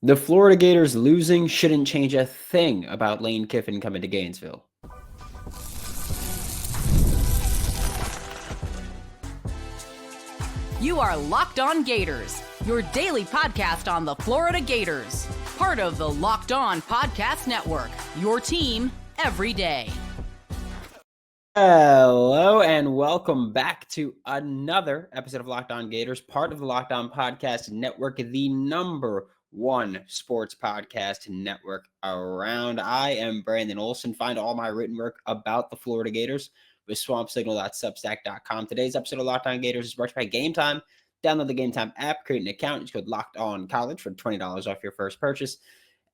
The Florida Gators losing shouldn't change a thing about Lane Kiffin coming to Gainesville. You are Locked On Gators, your daily podcast on the Florida Gators. Part of the Locked On Podcast Network, your team every day. Hello and welcome back to another episode of Locked On Gators, part of the Locked On Podcast Network, the number one sports podcast network around. I am Brandon Olsen. Find all my written work about the Florida Gators with swampsignal.substack.com. Today's episode of Locked On Gators is brought to you by Game Time. Download the Game Time app, create an account, use code Locked On College for $20 off your first purchase.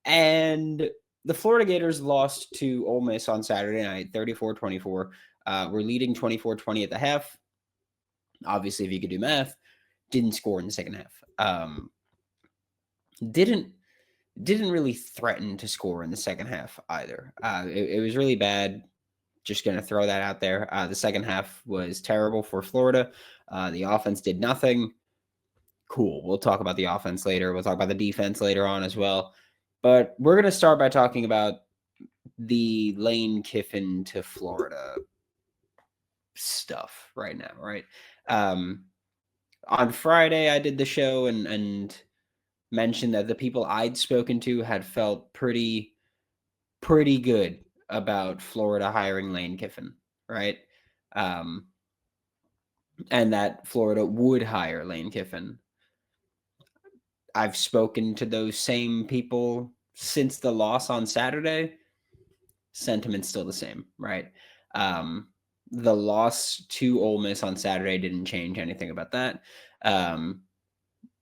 And the Florida Gators lost to Ole Miss on Saturday night, 34-24. We're leading 24-20 at the half. Obviously, if you could do math, didn't score in the second half. Didn't really threaten to score in the second half either. It was really bad. Just going to throw that out there. The second half was terrible for Florida. The offense did nothing. Cool. We'll talk about the offense later. We'll talk about the defense later on as well. But we're going to start by talking about the Lane Kiffin to Florida stuff right now, right? On Friday, I did the show and mentioned that the people I'd spoken to had felt pretty good about Florida hiring Lane Kiffin, right? And that Florida would hire Lane Kiffin. I've spoken to those same people since the loss on Saturday. Sentiment's still the same, right? The loss to Ole Miss on Saturday didn't change anything about that.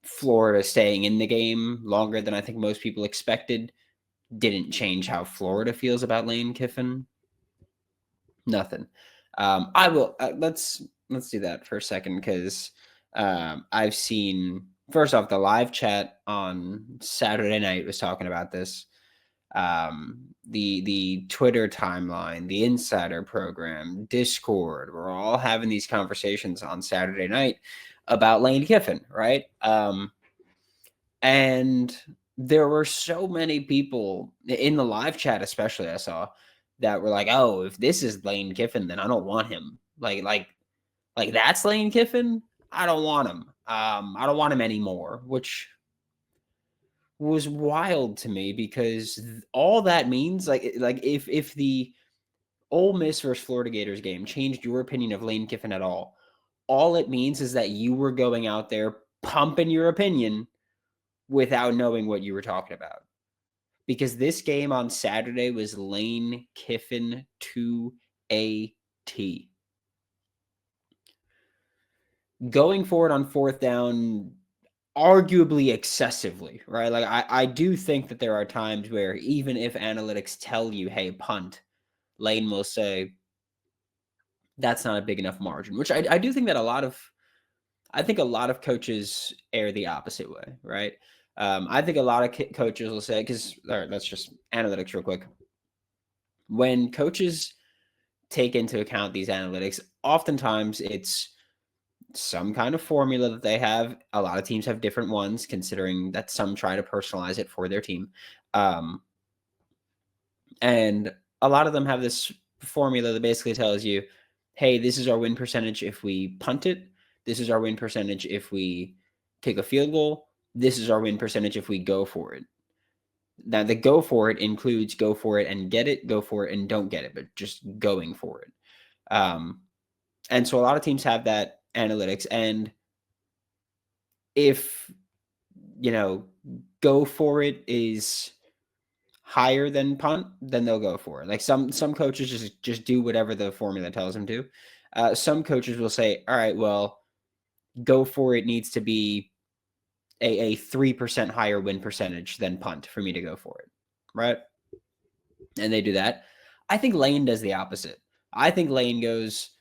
Florida staying in the game longer than I think most people expected didn't change how Florida feels about Lane Kiffin. Nothing. I will let's do that for a second because I've seen, first off, the live chat on Saturday night was talking about this. The Twitter timeline, the Insider program, Discord, we're all having these conversations on Saturday night about Lane Kiffin, right? And there were so many people in the live chat, especially I saw, that were like, "Oh, if this is Lane Kiffin, then I don't want him." Like that's Lane Kiffin. I don't want him. I don't want him anymore, which was wild to me because all that means, like if the Ole Miss versus Florida Gators game changed your opinion of Lane Kiffin at all it means is that you were going out there pumping your opinion without knowing what you were talking about. Because this game on Saturday was Lane Kiffin to a T. Going forward on fourth down, arguably excessively, right? Like I do think that there are times where even if analytics tell you, hey, punt, Lane will say, that's not a big enough margin, which I do think that a lot of coaches err the opposite way, right? I think a lot of coaches will say, that's just analytics real quick. When coaches take into account these analytics, oftentimes it's some kind of formula that they have. A lot of teams have different ones, considering that some try to personalize it for their team. And a lot of them have this formula that basically tells you, hey, this is our win percentage if we punt it. This is our win percentage if we take a field goal. This is our win percentage if we go for it. Now, the go for it includes go for it and get it, go for it and don't get it, but just going for it. And so a lot of teams have that analytics. And if, go for it is higher than punt, then they'll go for it. Like some coaches just do whatever the formula tells them to. Some coaches will say, all right, well, go for it needs to be a 3% higher win percentage than punt for me to go for it, right? And they do that. I think Lane does the opposite. I think Lane goes,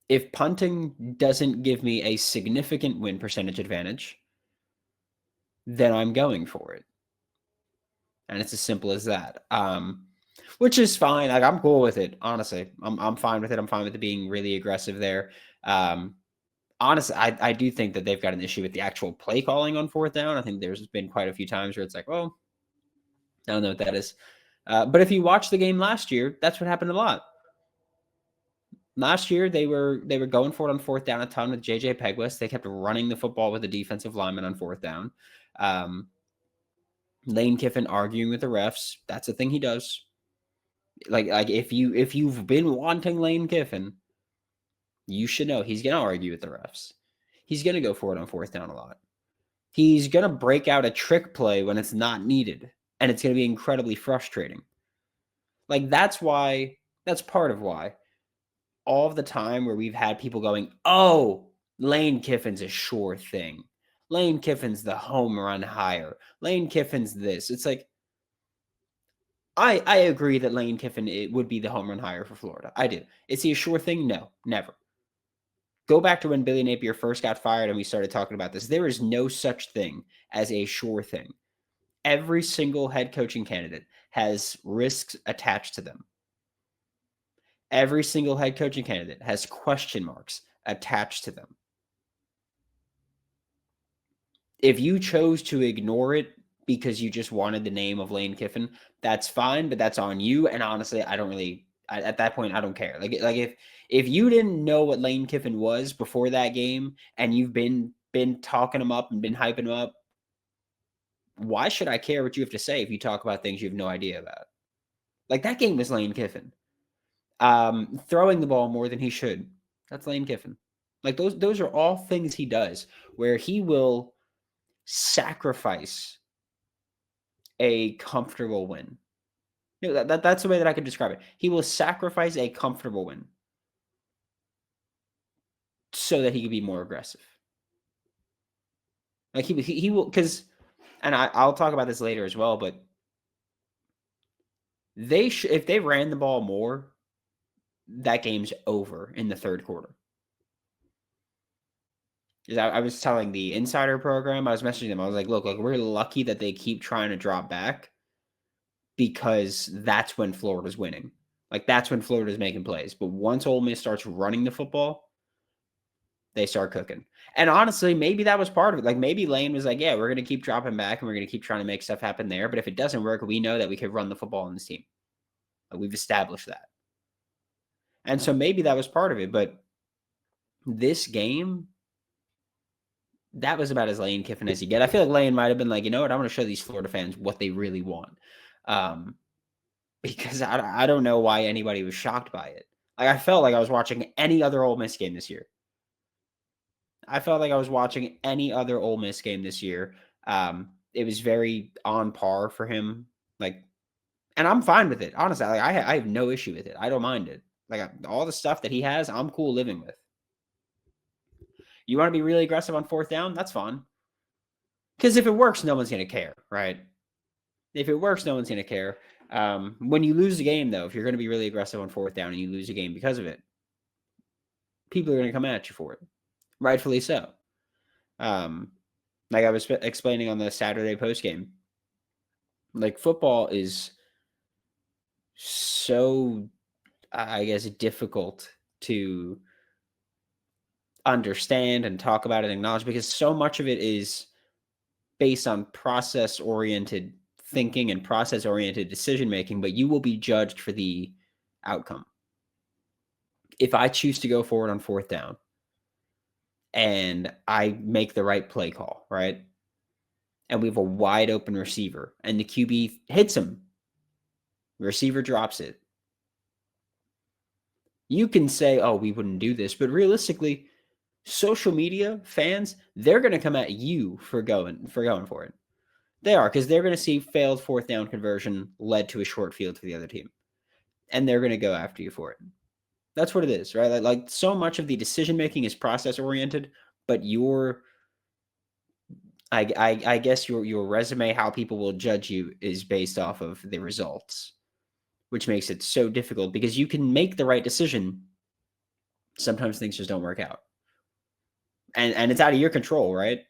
if punting doesn't give me a significant win percentage advantage, then I'm going for it. And it's as simple as that. Which is fine. Like, I'm cool with it, honestly. I'm fine with it. I'm fine with it being really aggressive there. honestly, I do think that they've got an issue with the actual play calling on fourth down. I think there's been quite a few times where it's like, well, I don't know what that is. But if you watch the game last year, that's what happened a lot. Last year, they were going for it on fourth down a ton with JJ Pegwest. They kept running the football with the defensive lineman on fourth down. Lane Kiffin arguing with the refs. That's a thing he does. Like if you've been wanting Lane Kiffin, you should know he's going to argue with the refs. He's going to go for it on fourth down a lot. He's going to break out a trick play when it's not needed, and it's going to be incredibly frustrating. Like that's part of why all of the time where we've had people going, oh, Lane Kiffin's a sure thing. Lane Kiffin's the home run hire. Lane Kiffin's this. It's like, I agree that Lane Kiffin it would be the home run hire for Florida. I do. Is he a sure thing? No, never. Go back to when Billy Napier first got fired and we started talking about this. There is no such thing as a sure thing. Every single head coaching candidate has risks attached to them. Every single head coaching candidate has question marks attached to them. If you chose to ignore it because you just wanted the name of Lane Kiffin, that's fine, but that's on you. And honestly, at that point, I don't care. Like if you didn't know what Lane Kiffin was before that game and you've been talking him up and been hyping him up, why should I care what you have to say if you talk about things you have no idea about? Like that game was Lane Kiffin. Throwing the ball more than he should. That's Lane Kiffin. Like those are all things he does where he will sacrifice a comfortable win. You know, that's the way that I could describe it. He will sacrifice a comfortable win so that he could be more aggressive. Like he will, because, and I'll talk about this later as well, but if they ran the ball more, that game's over in the third quarter. I was telling the insider program, I was messaging them. I was like, look, we're lucky that they keep trying to drop back because that's when Florida's winning. Like, that's when Florida's making plays. But once Ole Miss starts running the football, they start cooking. And honestly, maybe that was part of it. Like, maybe Lane was like, yeah, we're going to keep dropping back and we're going to keep trying to make stuff happen there. But if it doesn't work, we know that we could run the football on this team. Like, we've established that. And so maybe that was part of it. But this game, that was about as Lane Kiffin as you get. I feel like Lane might have been like, you know what? I want to show these Florida fans what they really want. Because I don't know why anybody was shocked by it. Like, I felt like I was watching any other Ole Miss game this year. It was very on par for him. Like, and I'm fine with it. Honestly, like, I have no issue with it. I don't mind it. Like, all the stuff that he has, I'm cool living with. You want to be really aggressive on fourth down? That's fine. Because if it works, no one's going to care, right? If it works, no one's going to care. When you lose a game, though, if you're going to be really aggressive on fourth down and you lose a game because of it, people are going to come at you for it. Rightfully so. Like I was explaining on the Saturday postgame, like football is so, I guess, difficult to understand and talk about and acknowledge because so much of it is based on process-oriented thinking and process-oriented decision-making, but you will be judged for the outcome. If I choose to go forward on fourth down and I make the right play call, right? And we have a wide open receiver and the QB hits him, the receiver drops it. You can say, oh, we wouldn't do this, but realistically, social media fans, they're going to come at you for going for it. They are, because they're going to see failed fourth down conversion led to a short field for the other team. And they're going to go after you for it. That's what it is, right? Like so much of the decision-making is process-oriented, but I guess your resume, how people will judge you is based off of the results, which makes it so difficult because you can make the right decision. Sometimes things just don't work out. And it's out of your control, right?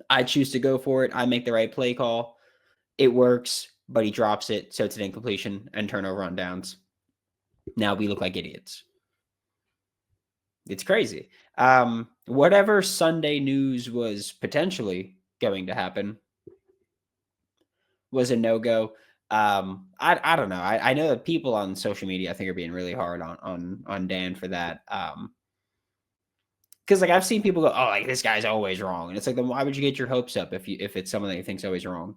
I choose to go for it. I make the right play call. It works, but he drops it, so it's an incompletion and turnover on downs. Now we look like idiots. It's crazy. Whatever Sunday news was potentially going to happen was a no-go. I don't know. I know that people on social media, I think, are being really hard on Dan for that. Because like I've seen people go, oh, like this guy's always wrong, and it's like, then why would you get your hopes up if it's someone that you think's always wrong?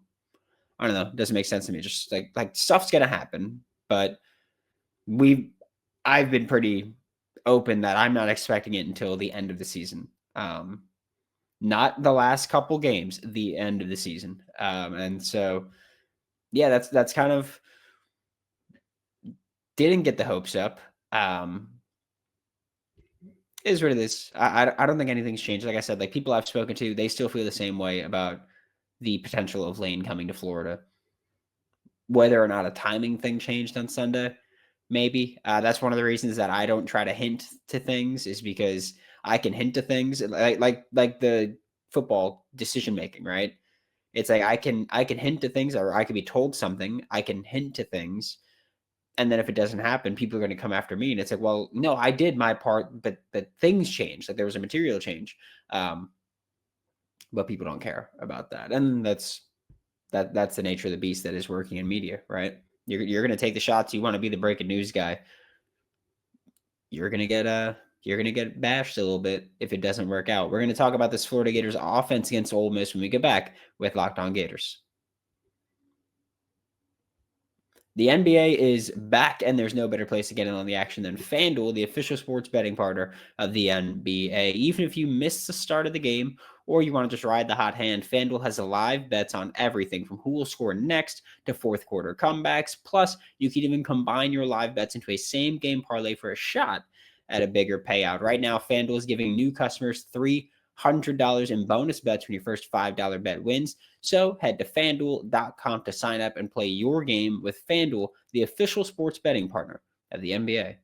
I don't know. It doesn't make sense to me. Just like stuff's gonna happen, but I've been pretty open that I'm not expecting it until the end of the season. Not the last couple games, the end of the season. And so, yeah, that's kind of didn't get the hopes up. Is what it is. I don't think anything's changed. Like I said, like people I've spoken to, they still feel the same way about the potential of Lane coming to Florida. Whether or not a timing thing changed on Sunday, maybe. That's one of the reasons that I don't try to hint to things, is because I can hint to things like the football decision making, right? It's like I can hint to things, or I could be told something. I can hint to things, and then if it doesn't happen, people are going to come after me. And it's like, well, no, I did my part, but things changed. Like there was a material change, but people don't care about that, and that's the nature of the beast that is working in media, right? You're going to take the shots. You want to be the breaking news guy. You're going to get bashed a little bit if it doesn't work out. We're going to talk about this Florida Gators offense against Ole Miss when we get back with Locked On Gators. The NBA is back, and there's no better place to get in on the action than FanDuel, the official sports betting partner of the NBA. Even if you missed the start of the game or you want to just ride the hot hand, FanDuel has live bets on everything from who will score next to fourth quarter comebacks. Plus, you can even combine your live bets into a same-game parlay for a shot at a bigger payout. Right now, FanDuel is giving new customers $300 in bonus bets when your first $5 bet wins. So head to FanDuel.com to sign up and play your game with FanDuel, the official sports betting partner of the NBA.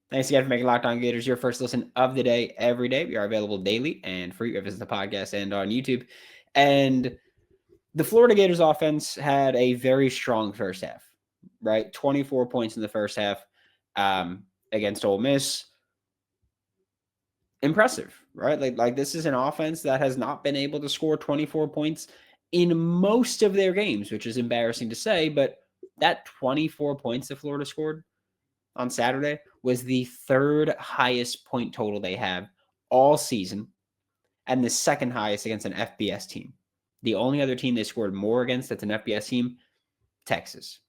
Thanks again for making Locked On Gators your first listen of the day every day. We are available daily and free if it's the podcast and on YouTube. And the Florida Gators offense had a very strong first half, right? 24 points in the first half against Ole Miss. Impressive, right? Like this is an offense that has not been able to score 24 points in most of their games, which is embarrassing to say, but that 24 points that Florida scored on Saturday was the third highest point total they have all season, and the second highest against an FBS team. The only other team they scored more against that's an FBS team, Texas.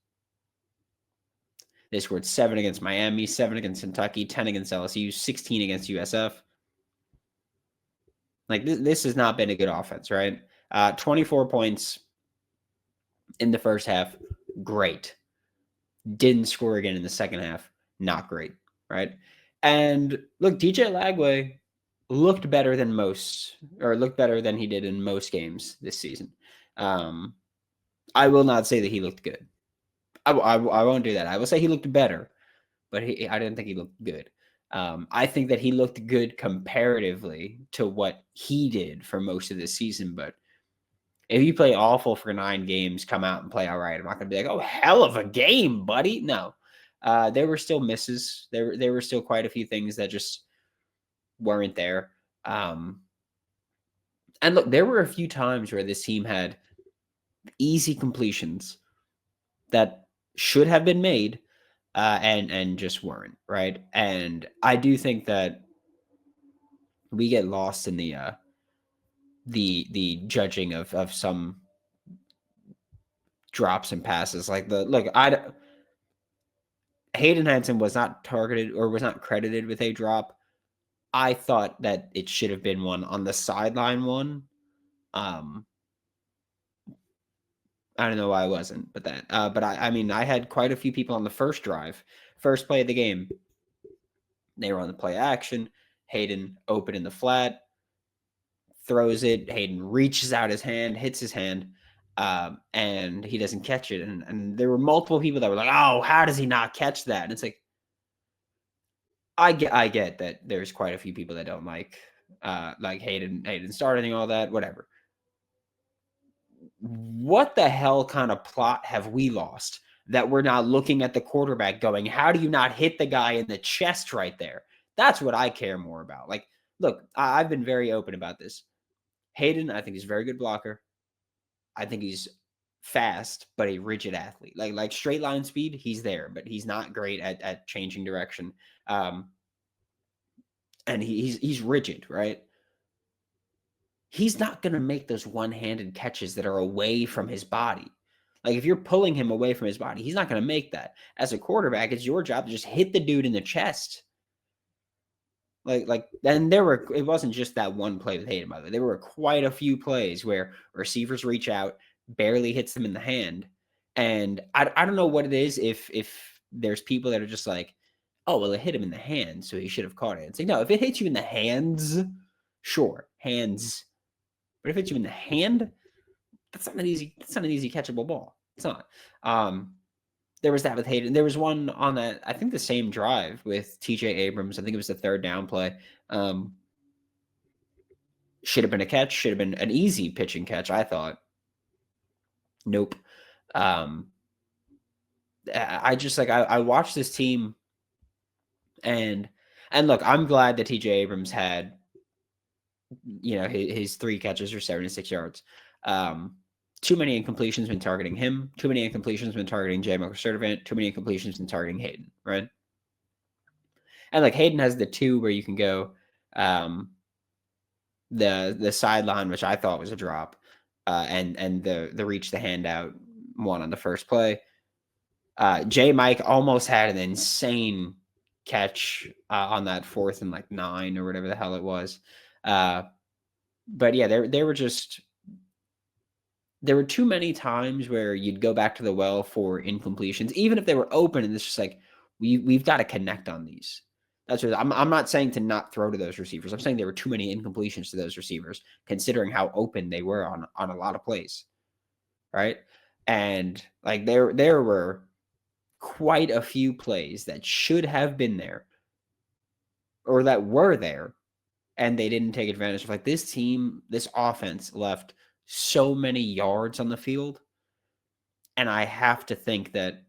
They scored 7 against Miami, 7 against Kentucky, 10 against LSU, 16 against USF. Like this has not been a good offense, right? 24 points in the first half, great. Didn't score again in the second half, not great, right? And look, DJ Lagway looked better than he did in most games this season. I will not say that he looked good. I won't do that. I will say he looked better, but I didn't think he looked good. I think that he looked good comparatively to what he did for most of the season. But if you play awful for 9 games, come out and play all right, I'm not going to be like, oh, hell of a game, buddy. No, there were still misses. There were still quite a few things that just weren't there. And look, there were a few times where this team had easy completions that should have been made. And just weren't, right? And I do think that we get lost in the judging of some drops and passes. Like Hayden Hansen was not targeted or was not credited with a drop. I thought that it should have been one on the sideline one. I don't know why I wasn't, but I mean, I had quite a few people on the first play of the game. They were on the play action. Hayden open in the flat, throws it. Hayden reaches out his hand, hits his hand, and he doesn't catch it. And there were multiple people that were like, "Oh, how does he not catch that?" And it's like, I get that there's quite a few people that don't like Hayden starting all that, whatever. What the hell kind of plot have we lost that we're not looking at the quarterback going, how do you not hit the guy in the chest right there? That's what I care more about. Like, look, I've been very open about this. Hayden, I think he's a very good blocker. I think he's fast, but a rigid athlete. Like straight line speed, he's there, but he's not great at changing direction. And he's rigid, right? He's not going to make those one-handed catches that are away from his body. Like if you're pulling him away from his body, he's not going to make that. As a quarterback, it's your job to just hit the dude in the chest. And it wasn't just that one play with Hayden, by the way. There were quite a few plays where receivers reach out, barely hits them in the hand. And I don't know what it is if there's people that are just like, oh, well, it hit him in the hand, so he should have caught it. It's like, no, if it hits you in the hands, sure, hands. But if it hits you in the hand, that's not an easy catchable ball. It's not. There was that with Hayden. There was one on that, I think the same drive with TJ Abrams. I think it was the third down play. Should have been a catch. Should have been an easy pitching catch, I thought. Nope. I just I watched this team and look, I'm glad that TJ Abrams had, his 3 catches for 76 yards. Too many incompletions when targeting him. Too many incompletions when targeting J. Servant. Too many incompletions when targeting Hayden, right? And like Hayden has the 2 where you can go the sideline, which I thought was a drop, and the reach the handout one on the first play. J. Mike almost had an insane catch on that 4th and 9 or whatever the hell it was. But yeah, there were too many times where you'd go back to the well for incompletions, even if they were open, and it's just like we've got to connect on these. That's what I'm not saying to not throw to those receivers. I'm saying there were too many incompletions to those receivers, considering how open they were on a lot of plays, right? And like there were quite a few plays that should have been there or that were there, and they didn't take advantage of. Like this team, this offense left so many yards on the field. And I have to think that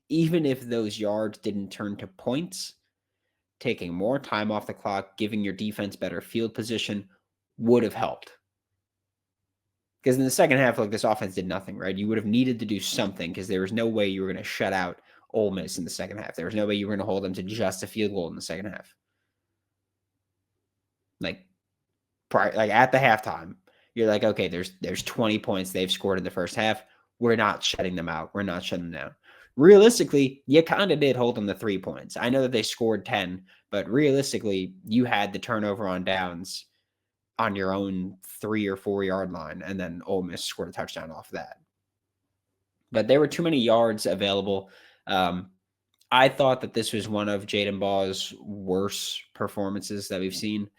even if those yards didn't turn to points, taking more time off the clock, giving your defense better field position would have helped. Because in the second half, this offense did nothing, right? You would have needed to do something because there was no way you were going to shut out Ole Miss in the second half. There was no way you were going to hold them to just a field goal in the second half. At the halftime, you're like, okay, there's 20 points they've scored in the first half. We're not shutting them out. We're not shutting them down. Realistically, you kind of did hold them to 3 points. I know that they scored 10, but realistically, you had the turnover on downs on your own 3 or 4 yard line, and then Ole Miss scored a touchdown off that. But there were too many yards available. I thought that this was one of Jaden Baugh's worst performances that we've seen.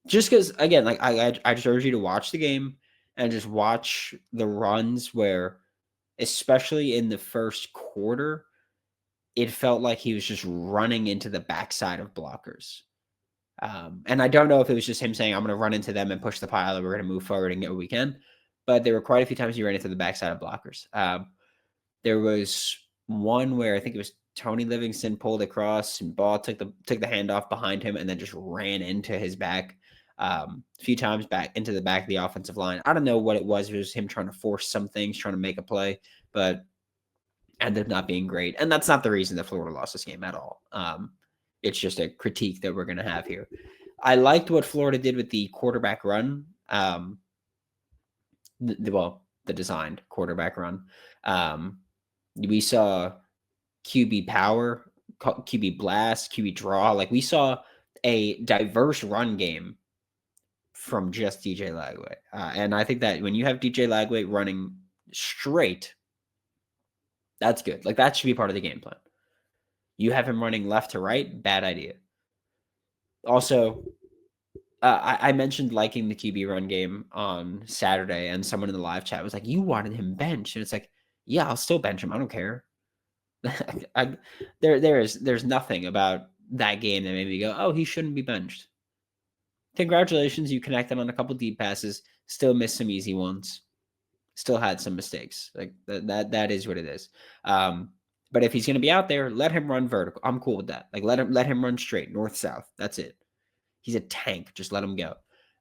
Just because, again, I just urge you to watch the game and just watch the runs where, especially in the first quarter, it felt like he was just running into the backside of blockers. And I don't know if it was just him saying, I'm going to run into them and push the pile and we're going to move forward and get what we can. But there were quite a few times he ran into the backside of blockers. There was one where I think it was Tony Livingston pulled across and Baugh took the handoff behind him and then just ran into his back. A few times back into the back of the offensive line. I don't know what it was. It was him trying to force some things, trying to make a play, but ended up not being great. And that's not the reason that Florida lost this game at all. It's just a critique that we're going to have here. I liked what Florida did with the quarterback run. The designed quarterback run. We saw QB power, QB blast, QB draw. We saw a diverse run game from just DJ Lagway. And I think that when you have DJ Lagway running straight, that's good. That should be part of the game plan. You have him running left to right, bad idea. Also, I mentioned liking the QB run game on Saturday, and someone in the live chat was like, you wanted him benched. And it's like, yeah, I'll still bench him. I don't care. There's nothing about that game that made me go, oh, he shouldn't be benched. Congratulations, you connected on a couple deep passes, still missed some easy ones. Still had some mistakes. Like that is what it is. But if he's going to be out there, let him run vertical. I'm cool with that. Like let him run straight, north south. That's it. He's a tank. Just let him go.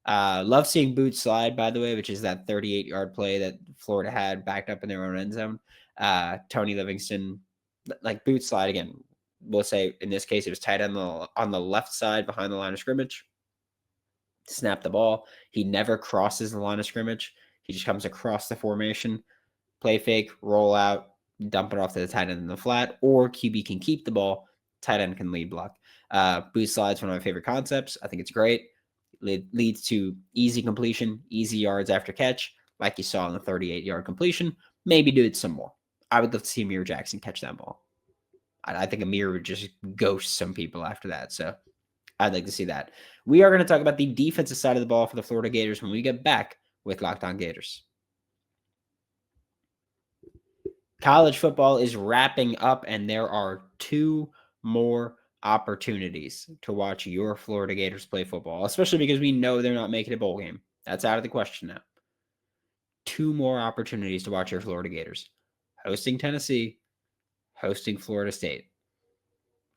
Love seeing Boots slide, by the way, which is that 38-yard play that Florida had backed up in their own end zone. Tony Livingston, like Boots slide again. We'll say in this case it was tight end on the left side behind the line of scrimmage. Snap the ball. He never crosses the line of scrimmage. He just comes across the formation, play fake, roll out, dump it off to the tight end in the flat, or QB can keep the ball. Tight end can lead block. Boot slide's one of my favorite concepts. I think it's great. It leads to easy completion, easy yards after catch, like you saw in the 38-yard completion. Maybe do it some more. I would love to see Amir Jackson catch that ball. I think Amir would just ghost some people after that. So I'd like to see that. We are going to talk about the defensive side of the ball for the Florida Gators when we get back with Locked On Gators. College football is wrapping up, and there are 2 more opportunities to watch your Florida Gators play football, especially because we know they're not making a bowl game. That's out of the question now. 2 more opportunities to watch your Florida Gators. Hosting Tennessee, hosting Florida State.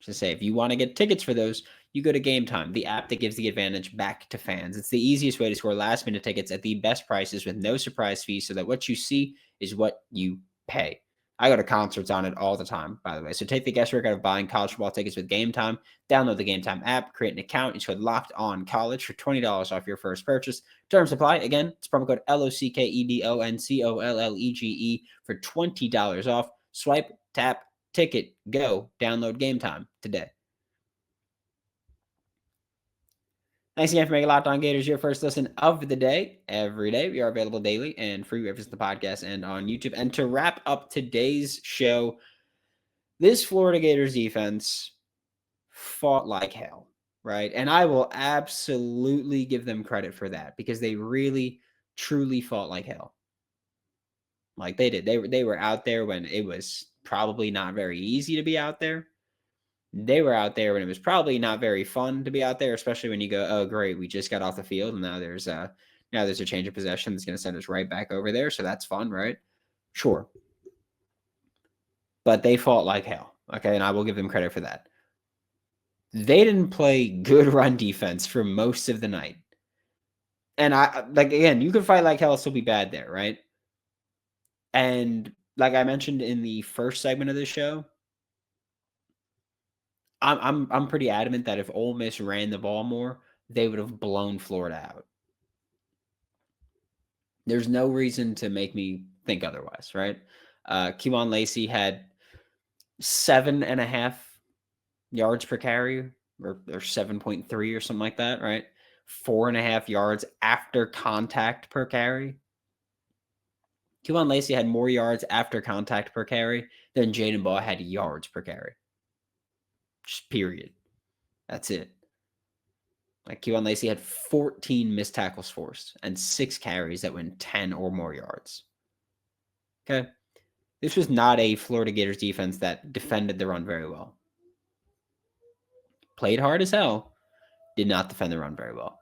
Just say, if you want to get tickets for those, you go to Game Time, the app that gives the advantage back to fans. It's the easiest way to score last-minute tickets at the best prices with no surprise fees so that what you see is what you pay. I go to concerts on it all the time, by the way. So take the guesswork out of buying college football tickets with Game Time. Download the Game Time app, create an account, use code Locked On College for $20 off your first purchase. Terms apply. Again, it's promo code LOCKEDONCOLLEGE for $20 off. Swipe, tap, ticket, go. Download Game Time today. Thanks again for making Locked On Gators your first listen of the day. Every day, we are available daily and free wherever the podcast and on YouTube. And to wrap up today's show, this Florida Gators defense fought like hell, right? And I will absolutely give them credit for that because they really, truly fought like hell. Like they did. They were out there when it was probably not very easy to be out there. They were out there when it was probably not very fun to be out there, especially when you go, oh, great, we just got off the field, and now there's a change of possession that's going to send us right back over there, so that's fun, right? Sure. But they fought like hell, okay, and I will give them credit for that. They didn't play good run defense for most of the night. And again, you can fight like hell, still be bad there, right? And like I mentioned in the first segment of the show, I'm pretty adamant that if Ole Miss ran the ball more, they would have blown Florida out. There's no reason to make me think otherwise, right? Kewan Lacey had 7.5 yards per carry, or 7.3 or something like that, right? 4.5 yards after contact per carry. Kewan Lacey had more yards after contact per carry than Jaden Baugh had yards per carry. Just period. That's it. Like Kewan Lacey had 14 missed tackles forced and 6 carries that went 10 or more yards. Okay. This was not a Florida Gators defense that defended the run very well. Played hard as hell, did not defend the run very well.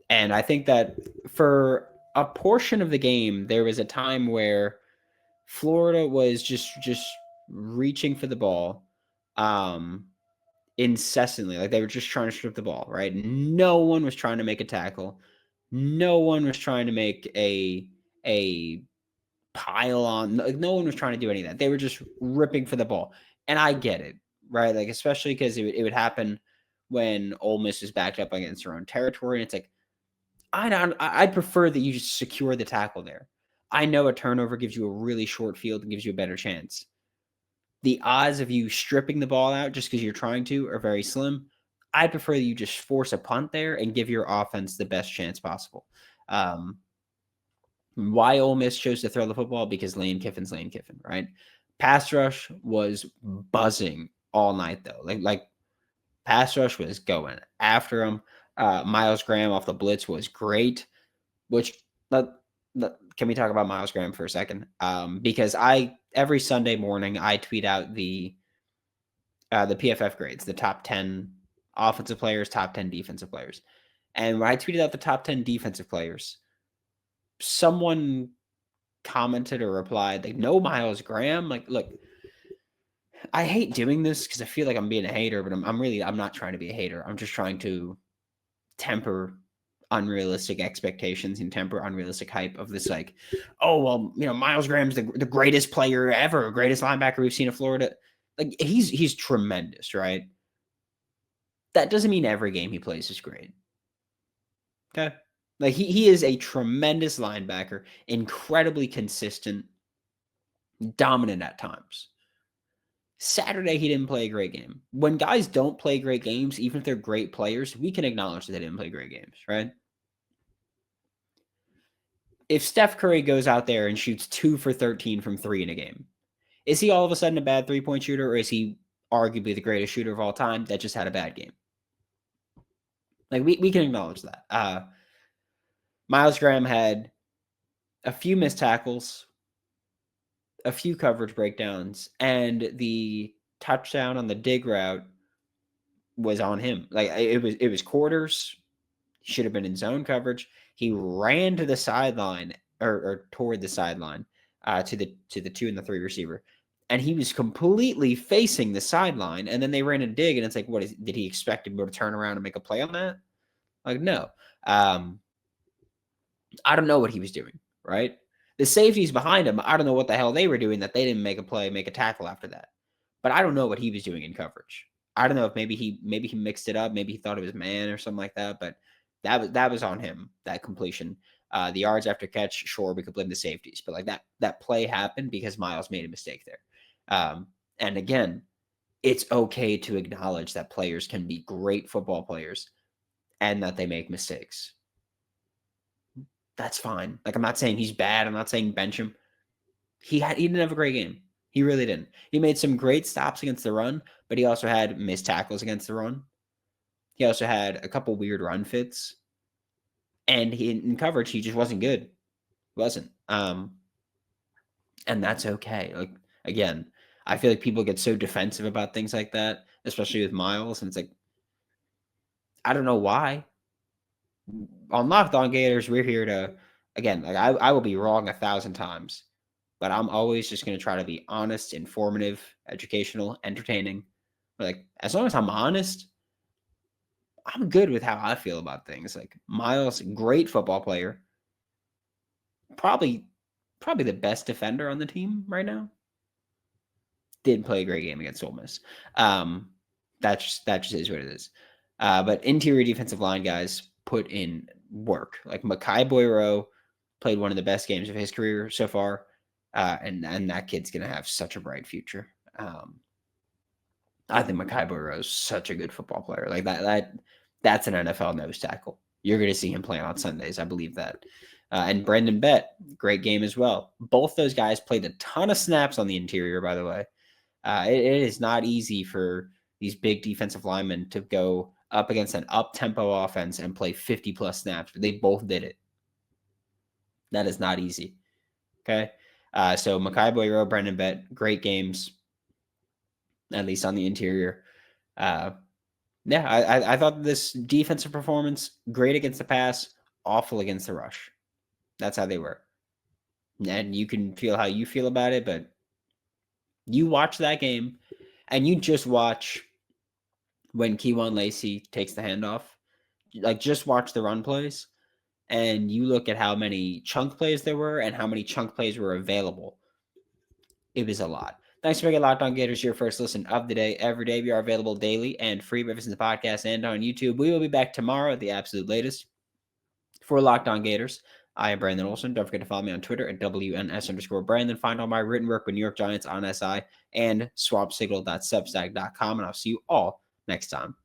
And I think that for a portion of the game, there was a time where Florida was just reaching for the ball incessantly. Like they were just trying to strip the ball, right? No one was trying to make a tackle. No one was trying to make a pile on. No one was trying to do any of that. They were just ripping for the ball. And I get it, right? Like, especially because it would happen when Ole Miss is backed up against their own territory. And it's like, I'd prefer that you just secure the tackle there. I know a turnover gives you a really short field and gives you a better chance. The odds of you stripping the ball out just because you're trying to are very slim. I'd prefer that you just force a punt there and give your offense the best chance possible. Why Ole Miss chose to throw the football? Because Lane Kiffin's Lane Kiffin, right? Pass rush was buzzing all night, though. Like pass rush was going after him. Miles Graham off the blitz was great, which can we talk about Miles Graham for a second? Because every Sunday morning I tweet out the PFF grades, the top 10 offensive players, top 10 defensive players. And when I tweeted out the top 10 defensive players, someone commented or replied, like, no Miles Graham. Like, look, I hate doing this because I feel like I'm being a hater, but I'm not trying to be a hater. I'm just trying to temper unrealistic expectations and temper unrealistic hype of this, like, oh, well, Miles Graham's the greatest player ever, greatest linebacker we've seen in Florida. Like, he's tremendous, right? That doesn't mean every game he plays is great. Okay? Like, he is a tremendous linebacker, incredibly consistent, dominant at times. Saturday, he didn't play a great game. When guys don't play great games, even if they're great players, we can acknowledge that they didn't play great games, right? If Steph Curry goes out there and shoots 2 for 13 from 3 in a game, is he all of a sudden a bad three-point shooter, or is he arguably the greatest shooter of all time that just had a bad game? Like, we can acknowledge that. Miles Graham had a few missed tackles, a few coverage breakdowns, and the touchdown on the dig route was on him. Like, it was quarters. He should have been in zone coverage. He ran to the sideline or toward the sideline to the 2 and the 3 receiver, and he was completely facing the sideline. And then they ran a dig, and it's like, did he expect to be able to turn around and make a play on that? Like, no. I don't know what he was doing, right? The safeties behind him, I don't know what the hell they were doing that they didn't make a tackle after that. But I don't know what he was doing in coverage. I don't know if maybe he mixed it up. Maybe he thought it was man or something like that. But that was on him, that completion. The yards after catch, sure, we could blame the safeties. But like that play happened because Miles made a mistake there. And again, it's okay to acknowledge that players can be great football players and that they make mistakes. That's fine. Like, I'm not saying he's bad. I'm not saying bench him. He didn't have a great game. He really didn't. He made some great stops against the run, but he also had missed tackles against the run. He also had a couple weird run fits. And in coverage, he just wasn't good. Wasn't. And that's okay. Like, again, I feel like people get so defensive about things like that, especially with Miles. And it's like, I don't know why. On Locked On Gators, we're here to, again, like, I will be wrong 1,000 times, but I'm always just going to try to be honest, informative, educational, entertaining. But like, as long as I'm honest, I'm good with how I feel about things. Like, Miles, great football player, probably the best defender on the team right now. Didn't play a great game against Ole Miss. That just is what it is. But interior defensive line guys put in work. Like, Michai Boireau played one of the best games of his career so far, and that kid's gonna have such a bright future. I think Michai Boireau is such a good football player. Like, that's an NFL nose tackle. You're gonna see him playing on Sundays. I believe that. And Brendan Bett, great game as well. Both those guys played a ton of snaps on the interior, by the way. It is not easy for these big defensive linemen to go up against an up-tempo offense and play 50-plus snaps, but they both did it. That is not easy. Okay? So Michai Boireau, Brendan Bett, great games, at least on the interior. I thought this defensive performance, great against the pass, awful against the rush. That's how they were. And you can feel how you feel about it, but you watch that game, and you just watch when Kewan Lacey takes the handoff. Like, just watch the run plays, and you look at how many chunk plays there were and how many chunk plays were available. It was a lot. Thanks for making Locked On Gators your first listen of the day. Every day we are available daily and free by visiting the podcast and on YouTube. We will be back tomorrow at the absolute latest for Locked On Gators. I am Brandon Olsen. Don't forget to follow me on Twitter at WNS_Brandon. Find all my written work with New York Giants on SI and swampsignal.substack.com. And I'll see you all next time.